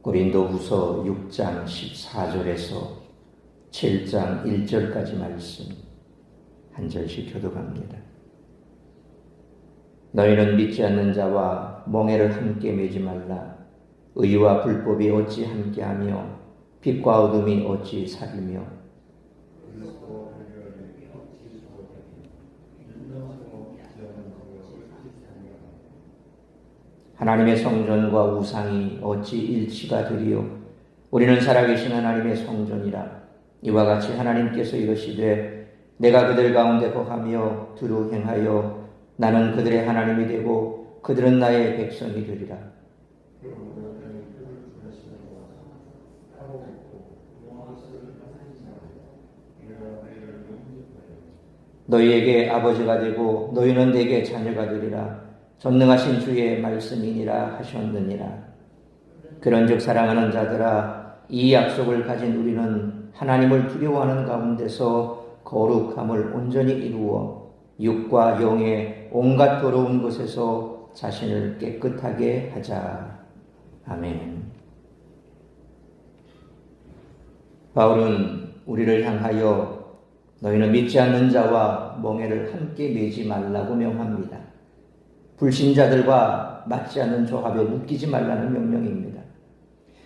고린도후서 6장 14절에서 7장 1절까지 말씀 한 절씩 교독합니다. 너희는 믿지 않는 자와 멍에를 함께 매지 말라. 의와 불법이 어찌 함께하며 빛과 어둠이 어찌 사귀며 하나님의 성전과 우상이 어찌 일치가 되리요. 우리는 살아계신 하나님의 성전이라. 이와 같이 하나님께서 이르시되 내가 그들 가운데 거하며 두루 행하여 나는 그들의 하나님이 되고 그들은 나의 백성이 되리라. 너희에게 아버지가 되고 너희는 내게 자녀가 되리라. 전능하신 주의 말씀이니라 하셨느니라. 그런즉 사랑하는 자들아, 이 약속을 가진 우리는 하나님을 두려워하는 가운데서 거룩함을 온전히 이루어 육과 영의 온갖 더러운 것에서 자신을 깨끗하게 하자. 아멘. 바울은 우리를 향하여 너희는 믿지 않는 자와 멍에를 함께 매지 말라고 명합니다. 불신자들과 맞지 않는 조합에 묶이지 말라는 명령입니다.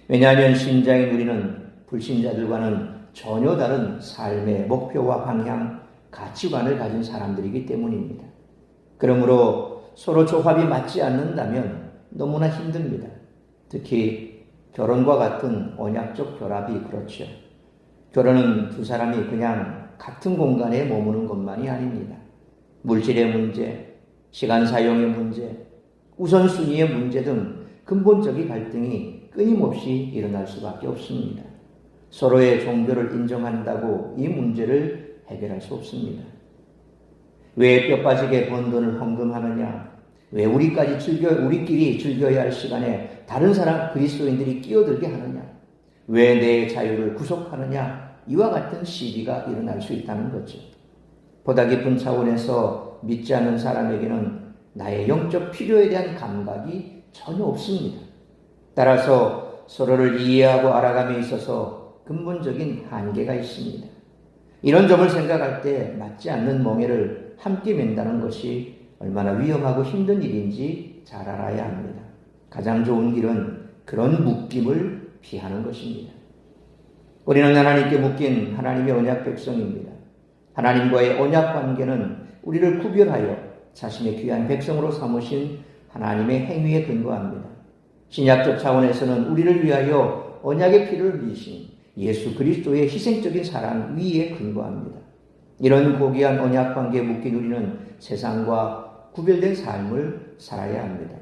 왜냐하면 신자인 우리는 불신자들과는 전혀 다른 삶의 목표와 방향, 가치관을 가진 사람들이기 때문입니다. 그러므로 서로 조합이 맞지 않는다면 너무나 힘듭니다. 특히 결혼과 같은 언약적 결합이 그렇죠. 결혼은 두 사람이 그냥 같은 공간에 머무는 것만이 아닙니다. 물질의 문제, 시간 사용의 문제, 우선순위의 문제 등 근본적인 갈등이 끊임없이 일어날 수밖에 없습니다. 서로의 종교를 인정한다고 이 문제를 해결할 수 없습니다. 왜 뼈 빠지게 번 돈을 헌금하느냐? 왜 우리끼리 즐겨야 할 시간에 다른 사람 그리스도인들이 끼어들게 하느냐? 왜 내 자유를 구속하느냐? 이와 같은 시비가 일어날 수 있다는 거죠. 보다 깊은 차원에서 믿지 않는 사람에게는 나의 영적 필요에 대한 감각이 전혀 없습니다. 따라서 서로를 이해하고 알아감에 있어서 근본적인 한계가 있습니다. 이런 점을 생각할 때 맞지 않는 멍에를 함께 맨다는 것이 얼마나 위험하고 힘든 일인지 잘 알아야 합니다. 가장 좋은 길은 그런 묶임을 피하는 것입니다. 우리는 하나님께 묶인 하나님의 언약 백성입니다. 하나님과의 언약 관계는 우리를 구별하여 자신의 귀한 백성으로 삼으신 하나님의 행위에 근거합니다. 신약적 차원에서는 우리를 위하여 언약의 피를 흘리신 예수 그리스도의 희생적인 사랑 위에 근거합니다. 이런 고귀한 언약 관계에 묶인 우리는 세상과 구별된 삶을 살아야 합니다.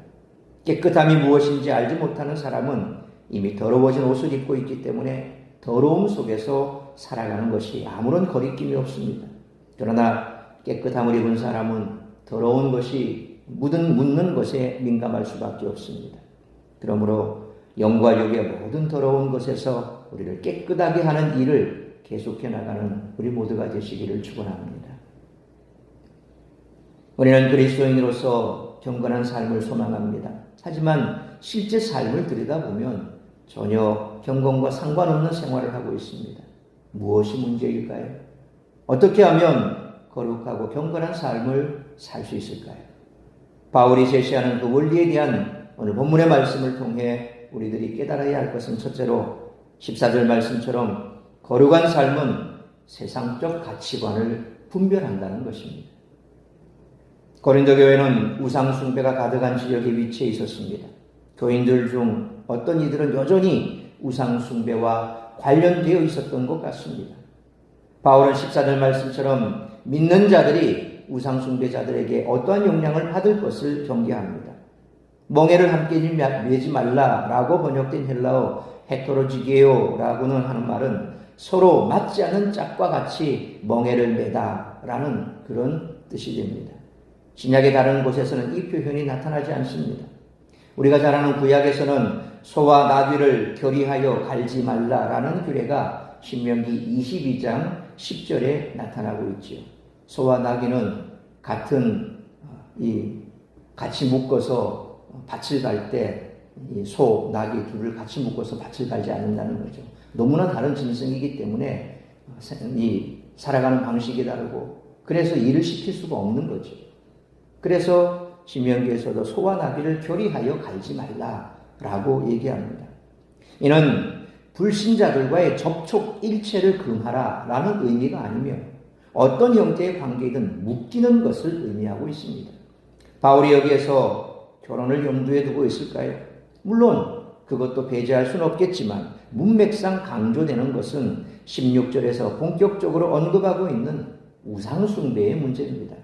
깨끗함이 무엇인지 알지 못하는 사람은 이미 더러워진 옷을 입고 있기 때문에 더러움 속에서 살아가는 것이 아무런 거리낌이 없습니다. 그러나 깨끗함을 입은 사람은 더러운 것이 묻는 것에 민감할 수밖에 없습니다. 그러므로 영과 육의 모든 더러운 것에서 우리를 깨끗하게 하는 일을 계속해 나가는 우리 모두가 되시기를 축원합니다. 우리는 그리스도인으로서 경건한 삶을 소망합니다. 하지만 실제 삶을 들여다보면 전혀 경건과 상관없는 생활을 하고 있습니다. 무엇이 문제일까요? 어떻게 하면 거룩하고 경건한 삶을 살 수 있을까요? 바울이 제시하는 그 원리에 대한 오늘 본문의 말씀을 통해 우리들이 깨달아야 할 것은 첫째로 14절 말씀처럼 거룩한 삶은 세상적 가치관을 분별한다는 것입니다. 고린도 교회는 우상 숭배가 가득한 지역에 위치해 있었습니다. 교인들 중 어떤 이들은 여전히 우상 숭배와 관련되어 있었던 것 같습니다. 바울은 14절 말씀처럼 믿는 자들이 우상 숭배자들에게 어떠한 영향을 받을 것을 경계합니다. 멍에를 함께 매지 말라라고 번역된 헬라어 헤테로지게오라고는 하는 말은 서로 맞지 않는 짝과 같이 멍에를 매다라는 그런 뜻이 됩니다. 신약의 다른 곳에서는 이 표현이 나타나지 않습니다. 우리가 잘 아는 구약에서는 소와 나귀를 결의하여 갈지 말라라는 규례가 신명기 22장 10절에 나타나고 있죠. 소와 나귀는 같이 묶어서 밭을 갈 때 이 소, 나귀 둘을 같이 묶어서 밭을 갈지 않는다는 거죠. 너무나 다른 짐승이기 때문에 이 살아가는 방식이 다르고 그래서 일을 시킬 수가 없는 거죠. 그래서 신명기에서도 소와 나귀를 교리하여 갈지 말라라고 얘기합니다. 이는 불신자들과의 접촉 일체를 금하라라는 의미가 아니며 어떤 형태의 관계이든 묶이는 것을 의미하고 있습니다. 바울이 여기에서 결혼을 염두에 두고 있을까요? 물론 그것도 배제할 수는 없겠지만 문맥상 강조되는 것은 16절에서 본격적으로 언급하고 있는 우상숭배의 문제입니다.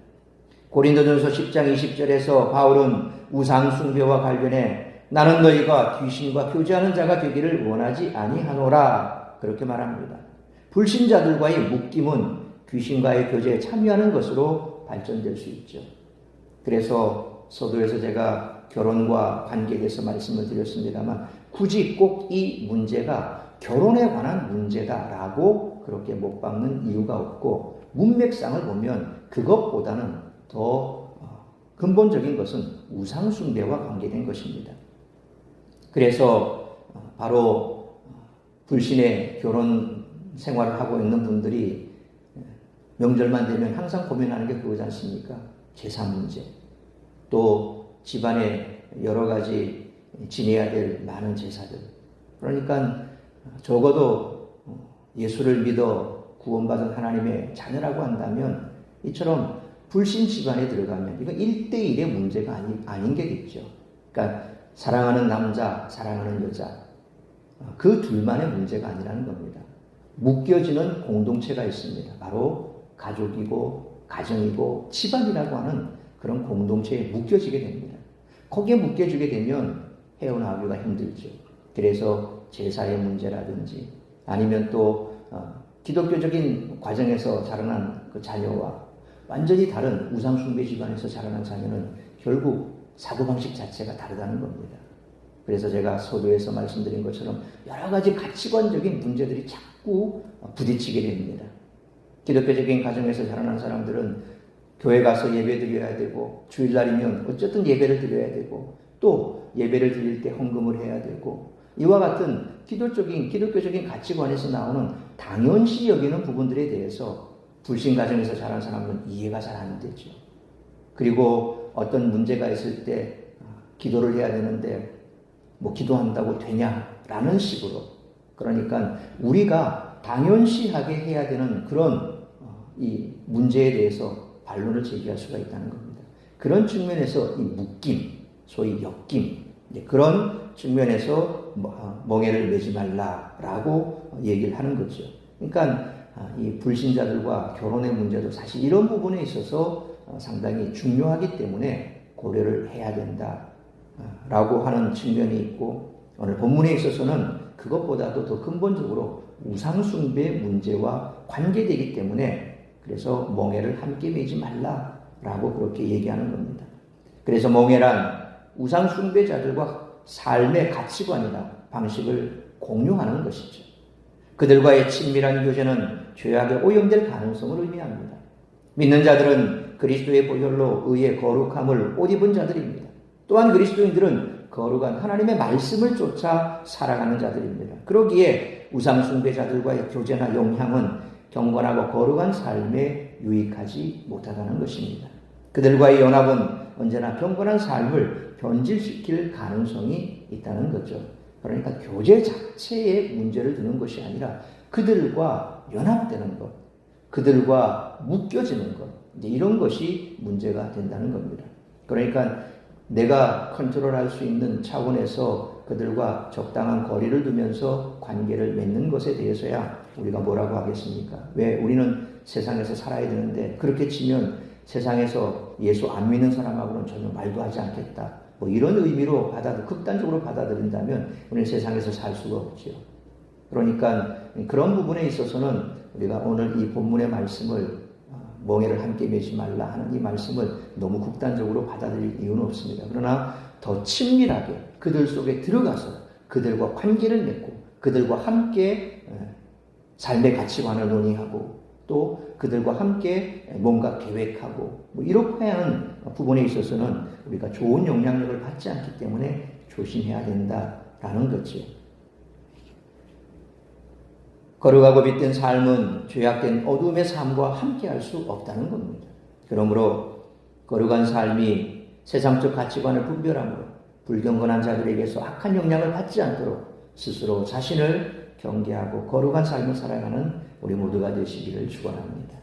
고린도전서 10장 20절에서 바울은 우상숭배와 관련해 나는 너희가 귀신과 교제하는 자가 되기를 원하지 아니하노라 그렇게 말합니다. 불신자들과의 묶임은 귀신과의 교제에 참여하는 것으로 발전될 수 있죠. 그래서 서두에서 제가 결혼과 관계에 대해서 말씀을 드렸습니다만 굳이 꼭 이 문제가 결혼에 관한 문제다라고 그렇게 못 박는 이유가 없고 문맥상을 보면 그것보다는 더 근본적인 것은 우상숭배와 관계된 것입니다. 그래서 바로 불신의 결혼 생활을 하고 있는 분들이 명절만 되면 항상 고민하는 게 그거지 않습니까? 재산 문제, 또 집안에 여러 가지 지내야 될 많은 제사들. 그러니까 적어도 예수를 믿어 구원받은 하나님의 자녀라고 한다면 이처럼 불신 집안에 들어가면 이건 1대1의 문제가 아닌 게겠죠. 그러니까 사랑하는 남자, 사랑하는 여자 그 둘만의 문제가 아니라는 겁니다. 묶여지는 공동체가 있습니다. 바로 가족이고 가정이고 집안이라고 하는 그런 공동체에 묶여지게 됩니다. 거기에 묶여지게 되면 헤어나오기가 힘들죠. 그래서 제사의 문제라든지 아니면 또 기독교적인 과정에서 자라난 그 자녀와 완전히 다른 우상숭배 집안에서 자라난 자녀는 결국 사고방식 자체가 다르다는 겁니다. 그래서 제가 서두에서 말씀드린 것처럼 여러 가지 가치관적인 문제들이 자꾸 부딪히게 됩니다. 기독교적인 가정에서 자라난 사람들은 교회 가서 예배 드려야 되고 주일날이면 어쨌든 예배를 드려야 되고 또 예배를 드릴 때 헌금을 해야 되고 이와 같은 기독교적인 가치관에서 나오는 당연시 여기는 부분들에 대해서 불신 가정에서 자란 사람은 이해가 잘 안 되죠. 그리고 어떤 문제가 있을 때 기도를 해야 되는데 뭐 기도한다고 되냐라는 식으로 그러니까 우리가 당연시하게 해야 되는 그런 이 문제에 대해서 반론을 제기할 수가 있다는 겁니다. 그런 측면에서 이 묶임, 소위 엮임 그런 측면에서 멍에를 매지 말라라고 얘기를 하는 거죠. 그러니까 이 불신자들과 결혼의 문제도 사실 이런 부분에 있어서 상당히 중요하기 때문에 고려를 해야 된다라고 하는 측면이 있고 오늘 본문에 있어서는 그것보다도 더 근본적으로 우상숭배 문제와 관계되기 때문에 그래서 멍에를 함께 매지 말라라고 그렇게 얘기하는 겁니다. 그래서 멍에란 우상숭배자들과 삶의 가치관이나 방식을 공유하는 것이죠. 그들과의 친밀한 교제는 죄악에 오염될 가능성을 의미합니다. 믿는 자들은 그리스도의 보혈로 의의 거룩함을 옷 입은 자들입니다. 또한 그리스도인들은 거룩한 하나님의 말씀을 쫓아 살아가는 자들입니다. 그러기에 우상숭배자들과의 교제나 영향은 경건하고 거룩한 삶에 유익하지 못하다는 것입니다. 그들과의 연합은 언제나 경건한 삶을 변질시킬 가능성이 있다는 거죠. 그러니까 교제 자체에 문제를 두는 것이 아니라 그들과 연합되는 것, 그들과 묶여지는 것, 이런 것이 문제가 된다는 겁니다. 그러니까 내가 컨트롤할 수 있는 차원에서 그들과 적당한 거리를 두면서 관계를 맺는 것에 대해서야 우리가 뭐라고 하겠습니까? 왜 우리는 세상에서 살아야 되는데 그렇게 치면 세상에서 예수 안 믿는 사람하고는 전혀 말도 하지 않겠다. 뭐 이런 의미로 극단적으로 받아들인다면 우리는 세상에서 살 수가 없죠. 그러니까 그런 부분에 있어서는 우리가 오늘 이 본문의 말씀을 멍에를 함께 매지 말라 하는 이 말씀을 너무 극단적으로 받아들일 이유는 없습니다. 그러나 더 친밀하게 그들 속에 들어가서 그들과 관계를 맺고 그들과 함께 삶의 가치관을 논의하고 또 그들과 함께 뭔가 계획하고 뭐 이렇게 하는 부분에 있어서는 우리가 좋은 영향력을 받지 않기 때문에 조심해야 된다라는 거죠. 거룩하고 빛된 삶은 죄악된 어둠의 삶과 함께할 수 없다는 겁니다. 그러므로 거룩한 삶이 세상적 가치관을 분별함으로 불경건한 자들에게서 악한 영향을 받지 않도록 스스로 자신을 경계하고 거룩한 삶을 살아가는 우리 모두가 되시기를 축원합니다.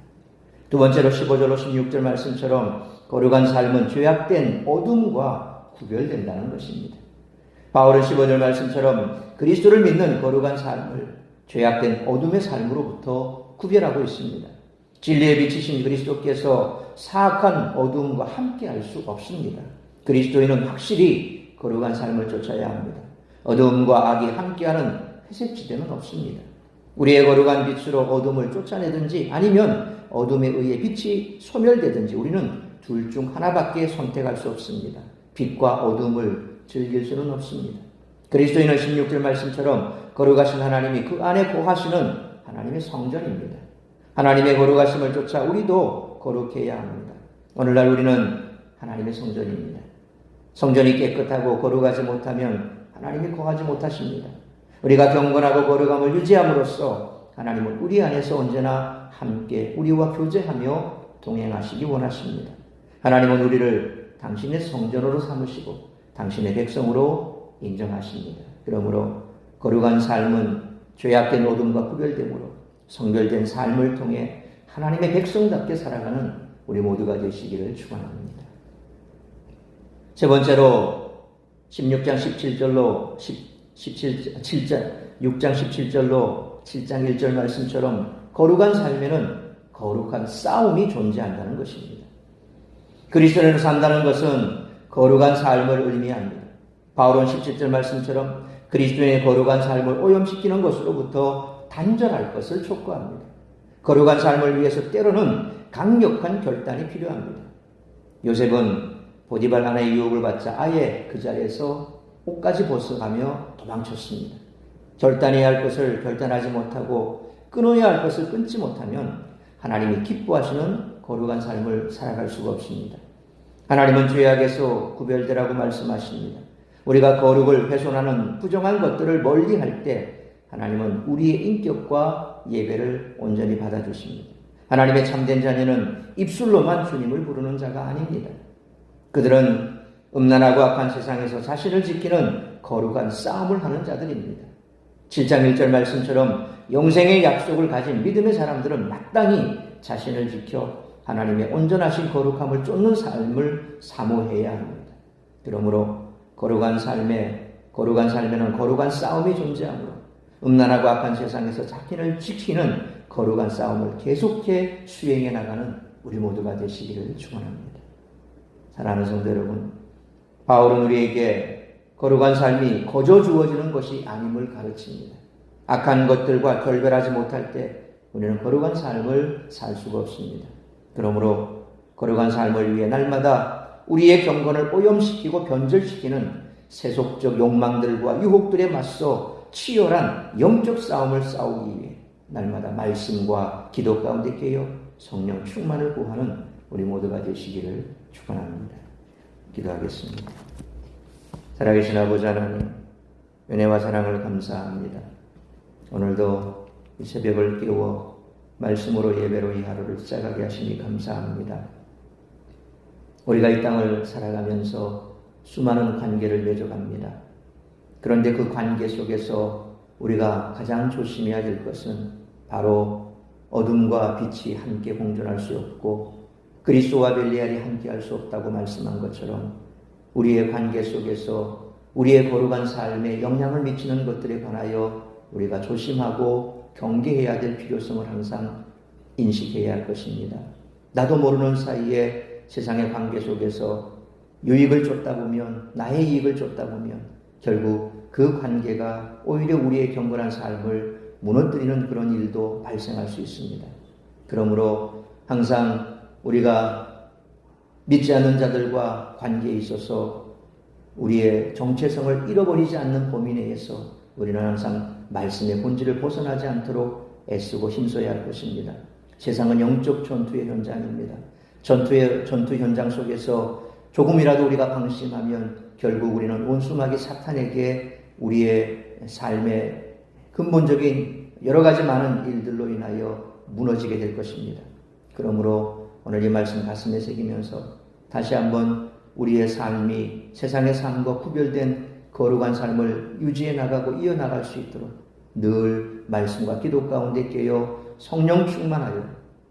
두 번째로 15절로 16절 말씀처럼 거룩한 삶은 죄악된 어둠과 구별된다는 것입니다. 바울은 15절 말씀처럼 그리스도를 믿는 거룩한 삶을 죄악된 어둠의 삶으로부터 구별하고 있습니다. 진리의 빛이신 그리스도께서 사악한 어둠과 함께할 수 없습니다. 그리스도인은 확실히 거룩한 삶을 쫓아야 합니다. 어둠과 악이 함께하는 회색 지대는 없습니다. 우리의 거룩한 빛으로 어둠을 쫓아내든지 아니면 어둠에 의해 빛이 소멸되든지 우리는 둘 중 하나밖에 선택할 수 없습니다. 빛과 어둠을 즐길 수는 없습니다. 그리스도인은 16절 말씀처럼 거룩하신 하나님이 그 안에 거하시는 하나님의 성전입니다. 하나님의 거룩하심을 쫓아 우리도 거룩해야 합니다. 오늘날 우리는 하나님의 성전입니다. 성전이 깨끗하고 거룩하지 못하면 하나님이 거하지 못하십니다. 우리가 경건하고 거룩함을 유지함으로써 하나님은 우리 안에서 언제나 함께 우리와 교제하며 동행하시기 원하십니다. 하나님은 우리를 당신의 성전으로 삼으시고 당신의 백성으로 인정하십니다. 그러므로 거룩한 삶은 죄악된 어둠과 구별되므로 성결된 삶을 통해 하나님의 백성답게 살아가는 우리 모두가 되시기를 축원합니다. 세 번째로 16장 17절로 6장 17절로 7장 1절 말씀처럼 거룩한 삶에는 거룩한 싸움이 존재한다는 것입니다. 그리스도인으로 산다는 것은 거룩한 삶을 의미합니다. 바울은 17절 말씀처럼 그리스도인의 거룩한 삶을 오염시키는 것으로부터 단절할 것을 촉구합니다. 거룩한 삶을 위해서 때로는 강력한 결단이 필요합니다. 요셉은 보디발 하나의 유혹을 받자 아예 그 자리에서 옷까지 벗어가며 도망쳤습니다. 결단해야 할 것을 결단하지 못하고 끊어야 할 것을 끊지 못하면 하나님이 기뻐하시는 거룩한 삶을 살아갈 수가 없습니다. 하나님은 죄악에서 구별되라고 말씀하십니다. 우리가 거룩을 훼손하는 부정한 것들을 멀리할 때 하나님은 우리의 인격과 예배를 온전히 받아주십니다. 하나님의 참된 자녀는 입술로만 주님을 부르는 자가 아닙니다. 그들은 음란하고 악한 세상에서 자신을 지키는 거룩한 싸움을 하는 자들입니다. 7장 1절 말씀처럼 영생의 약속을 가진 믿음의 사람들은 마땅히 자신을 지켜 하나님의 온전하신 거룩함을 쫓는 삶을 사모해야 합니다. 그러므로 거룩한 삶에는 거룩한 싸움이 존재하므로 음란하고 악한 세상에서 자신을 지키는 거룩한 싸움을 계속해 수행해 나가는 우리 모두가 되시기를 축원합니다. 사랑하는 성도 여러분, 바울은 우리에게 거룩한 삶이 거저 주어지는 것이 아님을 가르칩니다. 악한 것들과 결별하지 못할 때 우리는 거룩한 삶을 살 수가 없습니다. 그러므로 거룩한 삶을 위해 날마다 우리의 경건을 오염시키고 변절시키는 세속적 욕망들과 유혹들에 맞서 치열한 영적 싸움을 싸우기 위해 날마다 말씀과 기도 가운데 깨어 성령 충만을 구하는 우리 모두가 되시기를 축원합니다. 기도하겠습니다. 살아계신 아버지 하나님, 은혜와 사랑을 감사합니다. 오늘도 이 새벽을 깨워 말씀으로 예배로 이 하루를 시작하게 하시니 감사합니다. 우리가 이 땅을 살아가면서 수많은 관계를 맺어갑니다. 그런데 그 관계 속에서 우리가 가장 조심해야 될 것은 바로 어둠과 빛이 함께 공존할 수 없고 그리스도와 벨리알이 함께 할 수 없다고 말씀한 것처럼 우리의 관계 속에서 우리의 거룩한 삶에 영향을 미치는 것들에 관하여 우리가 조심하고 경계해야 될 필요성을 항상 인식해야 할 것입니다. 나도 모르는 사이에 세상의 관계 속에서 유익을 쫓다 보면, 나의 이익을 쫓다 보면 결국 그 관계가 오히려 우리의 경건한 삶을 무너뜨리는 그런 일도 발생할 수 있습니다. 그러므로 항상 우리가 믿지 않는 자들과 관계에 있어서 우리의 정체성을 잃어버리지 않는 범위 내에서 우리는 항상 말씀의 본질을 벗어나지 않도록 애쓰고 힘써야 할 것입니다. 세상은 영적 전투의 현장입니다. 전투 현장 속에서 조금이라도 우리가 방심하면 결국 우리는 온수마귀 사탄에게 우리의 삶의 근본적인 여러 가지 많은 일들로 인하여 무너지게 될 것입니다. 그러므로 오늘 이 말씀 가슴에 새기면서 다시 한번 우리의 삶이 세상의 삶과 구별된 거룩한 삶을 유지해 나가고 이어나갈 수 있도록 늘 말씀과 기도 가운데 깨어 성령 충만하여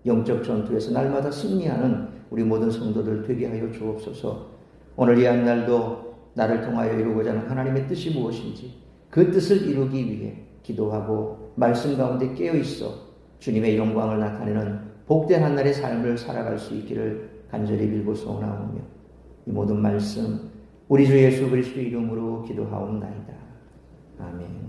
영적 전투에서 날마다 승리하는 우리 모든 성도들 되게 하여 주옵소서. 오늘 이 한 날도 나를 통하여 이루고자 하는 하나님의 뜻이 무엇인지 그 뜻을 이루기 위해 기도하고 말씀 가운데 깨어 있어 주님의 영광을 나타내는 복된 한 날의 삶을 살아갈 수 있기를 간절히 빌고 소원하오며 이 모든 말씀 우리 주 예수 그리스도 이름으로 기도하옵나이다. 아멘.